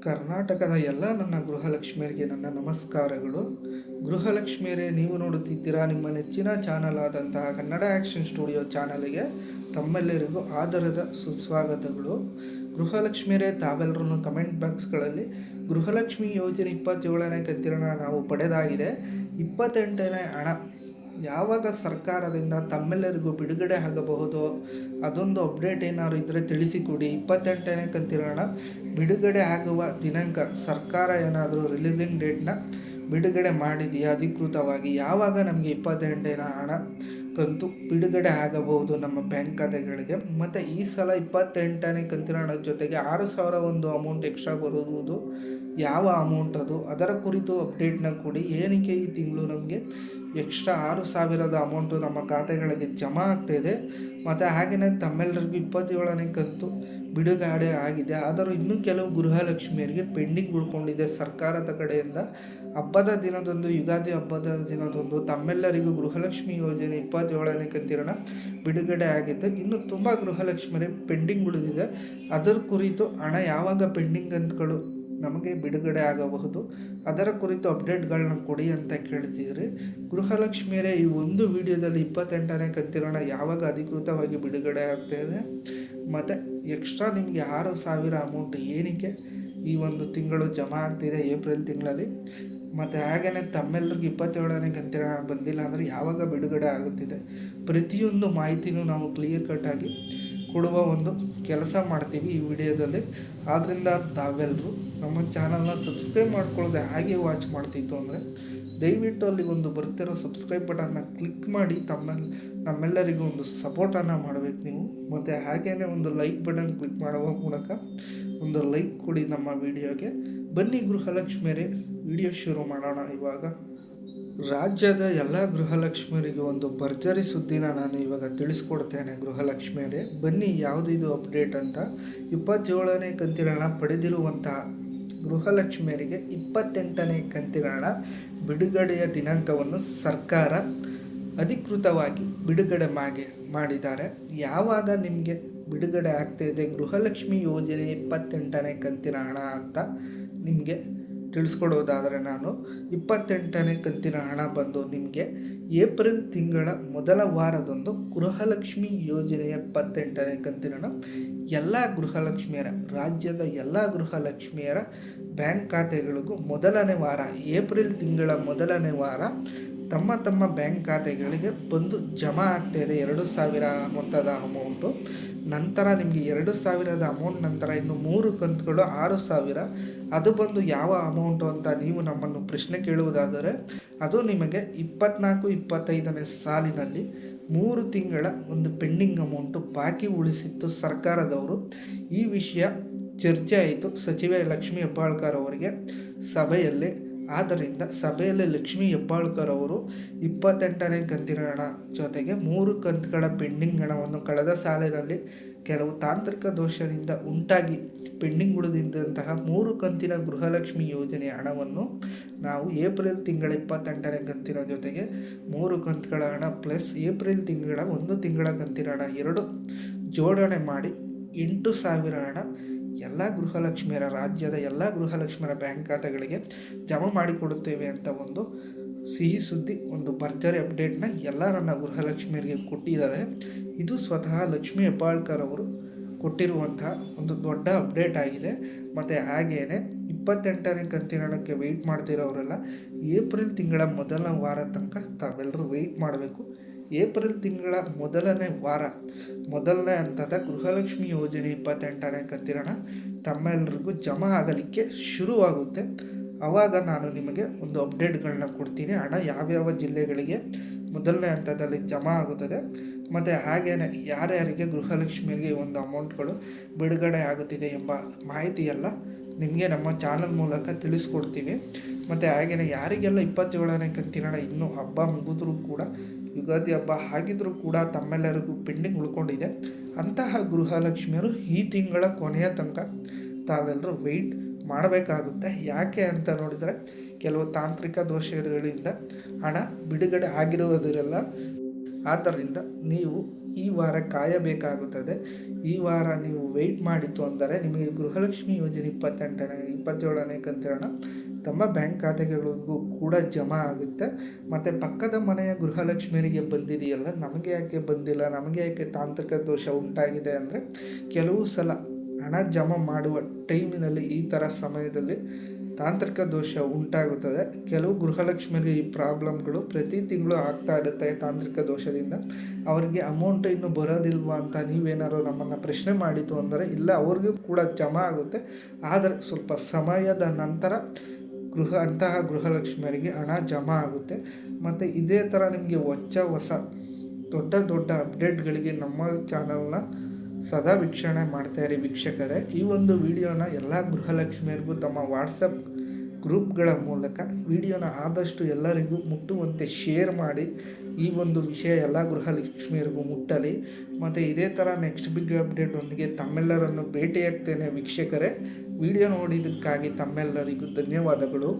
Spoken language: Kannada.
ಕರ್ನಾಟಕದ ಎಲ್ಲ ನನ್ನ ಗೃಹಲಕ್ಷ್ಮಿಯರಿಗೆ ನನ್ನ ನಮಸ್ಕಾರಗಳು. ಗೃಹಲಕ್ಷ್ಮಿಯರೇ, ನೀವು ನೋಡುತ್ತಿದ್ದೀರಾ ನಿಮ್ಮ ನೆಚ್ಚಿನ ಚಾನಲ್ ಆದಂತಹ ಕನ್ನಡ ಆ್ಯಕ್ಷನ್ ಸ್ಟುಡಿಯೋ ಚಾನಲ್ಗೆ ತಮ್ಮೆಲ್ಲರಿಗೂ ಆದರದ ಸುಸ್ವಾಗತಗಳು. ಗೃಹಲಕ್ಷ್ಮಿಯರೇ, ತಾವೆಲ್ಲರೂ ಕಮೆಂಟ್ ಬಾಕ್ಸ್ಗಳಲ್ಲಿ ಗೃಹಲಕ್ಷ್ಮಿ ಯೋಜನೆ 27ನೇ ಕಂತಿನ ನಾವು ಪಡೆದಾಗಿದೆ, 28ನೇ ಹಣ ಯಾವಾಗ ಸರ್ಕಾರದಿಂದ ತಮ್ಮೆಲ್ಲರಿಗೂ ಬಿಡುಗಡೆ ಆಗಬಹುದು, ಅದೊಂದು ಅಪ್ಡೇಟ್ ಏನಾದ್ರು ಇದ್ದರೆ ತಿಳಿಸಿಕೊಡಿ. 28ನೇ ಕಂತಿನ ಹಣ ಬಿಡುಗಡೆ ಆಗುವ ದಿನಾಂಕ ಸರ್ಕಾರ ಏನಾದರೂ ರಿಲೀಸಿಂಗ್ ಡೇಟ್ನ ಬಿಡುಗಡೆ ಮಾಡಿದೆಯಾ ಅಧಿಕೃತವಾಗಿ? ಯಾವಾಗ ನಮಗೆ 28ನೇ ಹಣ ಕಂತು ಬಿಡುಗಡೆ ಆಗಬಹುದು ನಮ್ಮ ಬ್ಯಾಂಕ್ ಖಾತೆಗಳಿಗೆ? ಮತ್ತು ಈ ಸಲ 28ನೇ ಕಂತಿನ ಹಣದ ಜೊತೆಗೆ 6,000 ಒಂದು ಅಮೌಂಟ್ ಎಕ್ಸ್ಟ್ರಾ ಬರುವುದು, ಯಾವ ಅಮೌಂಟ್ ಅದು, ಅದರ ಕುರಿತು ಅಪ್ಡೇಟ್ನ ಕೊಡಿ. ಏನಕ್ಕೆ ಈ ತಿಂಗಳು ನಮಗೆ ಎಕ್ಸ್ಟ್ರಾ 6,000 ಅಮೌಂಟು ನಮ್ಮ ಖಾತೆಗಳಿಗೆ ಜಮಾ ಆಗ್ತಾಯಿದೆ? ಮತ್ತು ಹಾಗೆಯೇ ತಮ್ಮೆಲ್ಲರಿಗೂ 27ನೇ ಕಂತು ಬಿಡುಗಡೆ ಆಗಿದೆ, ಆದರೂ ಇನ್ನೂ ಕೆಲವು ಗೃಹಲಕ್ಷ್ಮಿಯರಿಗೆ ಪೆಂಡಿಂಗ್ ಉಳ್ಕೊಂಡಿದೆ ಸರ್ಕಾರದ ಕಡೆಯಿಂದ. ಹಬ್ಬದ ದಿನದಂದು, ಯುಗಾದಿ ಹಬ್ಬದ ದಿನದಂದು ತಮ್ಮೆಲ್ಲರಿಗೂ ಗೃಹಲಕ್ಷ್ಮಿ ಯೋಜನೆ 27ನೇ ಕಂತಿನ ಬಿಡುಗಡೆ ಆಗಿದ್ದು, ಇನ್ನು ತುಂಬ ಗೃಹಲಕ್ಷ್ಮಿಯರಿಗೆ ಪೆಂಡಿಂಗ್ ಉಳಿದಿದೆ. ಅದರ ಕುರಿತು ಹಣ ಯಾವಾಗ ಪೆಂಡಿಂಗ್ ಕಂತುಗಳು ನಮಗೆ ಬಿಡುಗಡೆ ಆಗಬಹುದು, ಅದರ ಕುರಿತು ಅಪ್ಡೇಟ್ಗಳನ್ನ ಕೊಡಿ ಅಂತ ಕೇಳ್ತಿದ್ರಿ. ಗೃಹಲಕ್ಷ್ಮಿಯರೇ, ಈ ಒಂದು ವಿಡಿಯೋದಲ್ಲಿ 28ನೇ ಕಂತಿನ ಯಾವಾಗ ಅಧಿಕೃತವಾಗಿ ಬಿಡುಗಡೆ ಆಗ್ತಾಯಿದೆ ಮತ್ತು ಎಕ್ಸ್ಟ್ರಾ ನಿಮಗೆ 6,000 ಅಮೌಂಟ್ ಏನಕ್ಕೆ ಈ ಒಂದು ತಿಂಗಳು ಜಮಾ ಆಗ್ತಿದೆ ಏಪ್ರಿಲ್ ತಿಂಗಳಲ್ಲಿ, ಮತ್ತು ಹಾಗೆಯೇ ತಮ್ಮೆಲ್ಲರಿಗೂ 27ನೇ ಕಂತಿನ ಬಂದಿಲ್ಲ ಅಂದರೆ ಯಾವಾಗ ಬಿಡುಗಡೆ ಆಗುತ್ತಿದೆ, ಪ್ರತಿಯೊಂದು ಮಾಹಿತಿನೂ ನಾವು ಕ್ಲಿಯರ್ ಕಟ್ಟಾಗಿ ಕೊಡುವ ಒಂದು ಕೆಲಸ ಮಾಡ್ತೀವಿ ಈ ವಿಡಿಯೋದಲ್ಲಿ. ಆದ್ದರಿಂದ ತಾವೆಲ್ಲರೂ ನಮ್ಮ ಚಾನಲ್ನ ಸಬ್ಸ್ಕ್ರೈಬ್ ಮಾಡ್ಕೊಳ್ಳೋದೆ ಹಾಗೆ ವಾಚ್ ಮಾಡ್ತಿತ್ತು ಅಂದರೆ ದಯವಿಟ್ಟು ಅಲ್ಲಿ ಒಂದು ಬರ್ತಿರೋ ಸಬ್ಸ್ಕ್ರೈಬ್ ಬಟನ್ನ ಕ್ಲಿಕ್ ಮಾಡಿ ನಮ್ಮೆಲ್ಲರಿಗೂ ಒಂದು ಸಪೋರ್ಟನ್ನು ಮಾಡಬೇಕು ನೀವು. ಮತ್ತು ಹಾಗೆಯೇ ಒಂದು ಲೈಕ್ ಬಟನ್ ಕ್ಲಿಕ್ ಮಾಡುವ ಮೂಲಕ ಒಂದು ಲೈಕ್ ಕೊಡಿ ನಮ್ಮ ವಿಡಿಯೋಗೆ. ಬನ್ನಿ ಗೃಹಲಕ್ಷ್ಮಿಯರೇ, ವಿಡಿಯೋ ಶುರು ಮಾಡೋಣ. ಇವಾಗ ರಾಜ್ಯದ ಎಲ್ಲ ಗೃಹಲಕ್ಷ್ಮಿಯರಿಗೆ ಒಂದು ಭರ್ಜರಿ ಸುದ್ದಿನ ನಾನು ಇವಾಗ ತಿಳಿಸ್ಕೊಡ್ತೇನೆ. ಗೃಹಲಕ್ಷ್ಮಿಯರೇ, ಬನ್ನಿ ಯಾವುದು ಇದು ಅಪ್ಡೇಟ್ ಅಂತ. 27ನೇ ಕಂತಿನ ಹಣ ಪಡೆದಿರುವಂತಹ ಗೃಹಲಕ್ಷ್ಮಿಯರಿಗೆ 28ನೇ ಕಂತಿನ ಹಣ ಬಿಡುಗಡೆಯ ದಿನಾಂಕವನ್ನು ಸರ್ಕಾರ ಅಧಿಕೃತವಾಗಿ ಬಿಡುಗಡೆ ಮಾಡಿದ್ದಾರೆ. ಯಾವಾಗ ನಿಮಗೆ ಬಿಡುಗಡೆ ಆಗ್ತಾಯಿದೆ ಗೃಹಲಕ್ಷ್ಮಿ ಯೋಜನೆ 28ನೇ ಕಂತಿನ ಹಣ ಅಂತ ನಿಮಗೆ ತಿಳಿಸ್ಕೊಡೋದಾದರೆ, ನಾನು 28ನೇ ಕಂತಿನ ಹಣ ಬಂದು ನಿಮಗೆ ಏಪ್ರಿಲ್ ತಿಂಗಳ ಮೊದಲ ವಾರದಂದು ಗೃಹಲಕ್ಷ್ಮಿ ಯೋಜನೆಯ 28ನೇ ಕಂತಿನ ಹಣ ಎಲ್ಲ ಗೃಹಲಕ್ಷ್ಮಿಯರ, ರಾಜ್ಯದ ಎಲ್ಲ ಗೃಹಲಕ್ಷ್ಮಿಯರ ಬ್ಯಾಂಕ್ ಖಾತೆಗಳಿಗೂ ಮೊದಲನೇ ವಾರ, ಏಪ್ರಿಲ್ ತಿಂಗಳ ಮೊದಲನೇ ವಾರ ತಮ್ಮ ತಮ್ಮ ಬ್ಯಾಂಕ್ ಖಾತೆಗಳಿಗೆ ಬಂದು ಜಮಾ ಆಗ್ತಾಯಿದೆ 2,000 ಮೊತ್ತದ ಅಮೌಂಟು. ನಂತರ ನಿಮಗೆ 2,000 ಅಮೌಂಟ್ ನಂತರ ಇನ್ನು 3 ಕಂತುಗಳು 6,000. ಅದು ಬಂದು ಯಾವ ಅಮೌಂಟು ಅಂತ ನೀವು ನಮ್ಮನ್ನು ಪ್ರಶ್ನೆ ಕೇಳುವುದಾದರೆ, ಅದು ನಿಮಗೆ 24-25ನೇ ಸಾಲಿನಲ್ಲಿ 3 ತಿಂಗಳ ಒಂದು ಪೆಂಡಿಂಗ್ ಅಮೌಂಟು ಬಾಕಿ ಉಳಿಸಿತ್ತು ಸರ್ಕಾರದವರು. ಈ ವಿಷಯ ಚರ್ಚೆ ಆಯಿತು ಸಚಿವೆ ಲಕ್ಷ್ಮೀ ಹೆಬ್ಬಾಳ್ಕರ್ ಅವರಿಗೆ ಸಭೆಯಲ್ಲಿ. ಆದ್ದರಿಂದ ಸಭೆಯಲ್ಲಿ ಲಕ್ಷ್ಮೀ ಹೆಬ್ಬಾಳ್ಕರ್ ಅವರು 28ನೇ ಕಂತಿನ ಹಣ ಜೊತೆಗೆ 3 ಕಂತುಗಳ ಪೆಂಡಿಂಗ್ ಹಣವನ್ನು ಕಳೆದ ಸಾಲಿನಲ್ಲಿ ಕೆಲವು ತಾಂತ್ರಿಕ ದೋಷದಿಂದ ಉಂಟಾಗಿ ಪೆಂಡಿಂಗ್ ಉಳಿದಿದ್ದಂತಹ 3 ಕಂತಿನ ಗೃಹಲಕ್ಷ್ಮಿ ಯೋಜನೆಯ ಹಣವನ್ನು ನಾವು ಏಪ್ರಿಲ್ ತಿಂಗಳ 28ನೇ ಕಂತಿನ ಜೊತೆಗೆ 3 ಕಂತುಗಳ ಹಣ ಪ್ಲಸ್ ಏಪ್ರಿಲ್ ತಿಂಗಳ 1 ತಿಂಗಳ ಕಂತಿನ ಹಣ 2 ಜೋಡಣೆ ಮಾಡಿ 8,000 ಹಣ ಎಲ್ಲ ಗೃಹಲಕ್ಷ್ಮಿಯರ, ರಾಜ್ಯದ ಎಲ್ಲ ಗೃಹಲಕ್ಷ್ಮಿಯರ ಬ್ಯಾಂಕ್ ಖಾತೆಗಳಿಗೆ ಜಮಾ ಮಾಡಿಕೊಡುತ್ತೇವೆ ಅಂತ ಒಂದು ಸಿಹಿ ಸುದ್ದಿ, ಒಂದು ಭರ್ಜರಿ ಅಪ್ಡೇಟ್ನ ಎಲ್ಲ ನನ್ನ ಗೃಹಲಕ್ಷ್ಮಿಯರಿಗೆ ಕೊಟ್ಟಿದ್ದಾರೆ. ಇದು ಸ್ವತಃ ಲಕ್ಷ್ಮೀ ಹೆಬ್ಬಾಳ್ಕರ್ ಅವರು ಕೊಟ್ಟಿರುವಂತಹ ಒಂದು ದೊಡ್ಡ ಅಪ್ಡೇಟ್ ಆಗಿದೆ. ಮತ್ತು ಹಾಗೆಯೇ 28ನೇ ಕಂತಿನ ಹಣಕ್ಕೆ ವೆಯ್ಟ್ ಮಾಡ್ತಿರೋರೆಲ್ಲ ಏಪ್ರಿಲ್ ತಿಂಗಳ ಮೊದಲ ವಾರ ತನಕ ತಾವೆಲ್ಲರೂ ವೆಯ್ಟ್ ಮಾಡಬೇಕು. ಏಪ್ರಿಲ್ ತಿಂಗಳ ಮೊದಲನೇ ವಾರ ಮೊದಲನೇ ಹಂತದ ಗೃಹಲಕ್ಷ್ಮಿ ಯೋಜನೆ 28ನೇ ಕಂತಿನ ಹಣ ತಮ್ಮೆಲ್ಲರಿಗೂ ಜಮಾ ಆಗಲಿಕ್ಕೆ ಶುರುವಾಗುತ್ತೆ. ಆವಾಗ ನಾನು ನಿಮಗೆ ಒಂದು ಅಪ್ಡೇಟ್ಗಳನ್ನ ಕೊಡ್ತೀನಿ. ಹಣ ಯಾವ್ಯಾವ ಜಿಲ್ಲೆಗಳಿಗೆ ಮೊದಲನೇ ಹಂತದಲ್ಲಿ ಜಮಾ ಆಗುತ್ತದೆ ಮತ್ತು ಹಾಗೆಯೇ ಯಾರ್ಯಾರಿಗೆ ಗೃಹಲಕ್ಷ್ಮಿಗೆ ಒಂದು ಅಮೌಂಟ್ಗಳು ಬಿಡುಗಡೆ ಆಗುತ್ತಿದೆ ಎಂಬ ಮಾಹಿತಿ ಎಲ್ಲ ನಿಮಗೆ ನಮ್ಮ ಚಾನಲ್ ಮೂಲಕ ತಿಳಿಸ್ಕೊಡ್ತೀವಿ. ಮತ್ತು ಹಾಗೆಯೇ ಯಾರಿಗೆಲ್ಲ 27ನೇ ಕಂತಿನ ಹಣ ಇನ್ನೂ ಹಬ್ಬ ಮುಗಿದ್ರೂ ಕೂಡ, ಯುಗಾದಿ ಹಬ್ಬ ಆಗಿದ್ರೂ ಕೂಡ ತಮ್ಮೆಲ್ಲರಿಗೂ ಪೆಂಡಿಂಗ್ ಉಳ್ಕೊಂಡಿದೆ, ಅಂತಹ ಗೃಹಲಕ್ಷ್ಮಿಯರು ಈ ತಿಂಗಳ ಕೊನೆಯ ತನಕ ತಾವೆಲ್ಲರೂ ವೆಯ್ಟ್ ಮಾಡಬೇಕಾಗುತ್ತೆ. ಯಾಕೆ ಅಂತ ನೋಡಿದರೆ, ಕೆಲವು ತಾಂತ್ರಿಕ ದೋಷಗಳಿಂದ ಹಣ ಬಿಡುಗಡೆ ಆಗಿರುವುದರಿಂದ ಆದ್ದರಿಂದ ನೀವು ಈ ವಾರ ಕಾಯಬೇಕಾಗುತ್ತದೆ. ಈ ವಾರ ನೀವು ವೆಯ್ಟ್ ಮಾಡಿತು ಅಂದರೆ ನಿಮಗೆ ಗೃಹಲಕ್ಷ್ಮಿ ಯೋಜನೆ 27ನೇ ಕಂತಿನ ಹಣ ತಮ್ಮ ಬ್ಯಾಂಕ್ ಖಾತೆಗಳಿಗೂ ಕೂಡ ಜಮಾ ಆಗುತ್ತೆ. ಮತ್ತು ಪಕ್ಕದ ಮನೆಯ ಗೃಹಲಕ್ಷ್ಮಿಯರಿಗೆ ಬಂದಿದೆಯಲ್ಲ, ನಮಗೆ ಯಾಕೆ ಬಂದಿಲ್ಲ, ನಮಗೆ ಯಾಕೆ ತಾಂತ್ರಿಕ ದೋಷ ಉಂಟಾಗಿದೆ ಅಂದರೆ, ಕೆಲವು ಸಲ ಹಣ ಜಮಾ ಮಾಡುವ ಟೈಮಿನಲ್ಲಿ ಈ ಥರ ಸಮಯದಲ್ಲಿ ತಾಂತ್ರಿಕ ದೋಷ ಉಂಟಾಗುತ್ತದೆ. ಕೆಲವು ಗೃಹಲಕ್ಷ್ಮಿಗೆ ಈ ಪ್ರಾಬ್ಲಮ್ಗಳು ಪ್ರತಿ ತಿಂಗಳು ಆಗ್ತಾ ಇರುತ್ತೆ. ತಾಂತ್ರಿಕ ದೋಷದಿಂದ ಅವರಿಗೆ ಅಮೌಂಟ್ ಇನ್ನೂ ಬರೋದಿಲ್ವಾ ಅಂತ ನೀವೇನಾದ್ರು ನಮ್ಮನ್ನು ಪ್ರಶ್ನೆ ಮಾಡಿತು ಅಂದರೆ, ಇಲ್ಲ, ಅವ್ರಿಗೂ ಕೂಡ ಜಮಾ ಆಗುತ್ತೆ. ಆದರೆ ಸ್ವಲ್ಪ ಸಮಯದ ನಂತರ ಅಂತಹ ಗೃಹಲಕ್ಷ್ಮಿಯರಿಗೆ ಹಣ ಜಮಾ ಆಗುತ್ತೆ. ಮತ್ತು ಇದೇ ಥರ ನಿಮಗೆ ಹೊಸ ದೊಡ್ಡ ಅಪ್ಡೇಟ್ಗಳಿಗೆ ನಮ್ಮ ಚಾನಲ್ನ ಸದಾ ವೀಕ್ಷಣೆ ಮಾಡ್ತಾಯಿರಿ ವೀಕ್ಷಕರೇ. ಈ ಒಂದು ವಿಡಿಯೋನ ಎಲ್ಲ ಗೃಹಲಕ್ಷ್ಮಿಯರಿಗೂ ತಮ್ಮ ವಾಟ್ಸಪ್ ಗ್ರೂಪ್ಗಳ ಮೂಲಕ ವಿಡಿಯೋನ ಆದಷ್ಟು ಎಲ್ಲರಿಗೂ ಮುಟ್ಟುವಂತೆ ಶೇರ್ ಮಾಡಿ. ಈ ಒಂದು ವಿಷಯ ಎಲ್ಲ ಗೃಹಲಕ್ಷ್ಮಿಯರಿಗೂ ಮುಟ್ಟಲಿ. ಮತ್ತು ಇದೇ ಥರ ನೆಕ್ಸ್ಟ್ ಬಿಗ್ ಅಪ್ಡೇಟ್ ಒಂದಿಗೆ ತಮ್ಮೆಲ್ಲರನ್ನು ಭೇಟಿಯಾಗ್ತೇನೆ ವೀಕ್ಷಕರೇ. ವಿಡಿಯೋ ನೋಡಿದ್ದಕ್ಕಾಗಿ ತಮ್ಮೆಲ್ಲರಿಗೂ ಧನ್ಯವಾದಗಳು.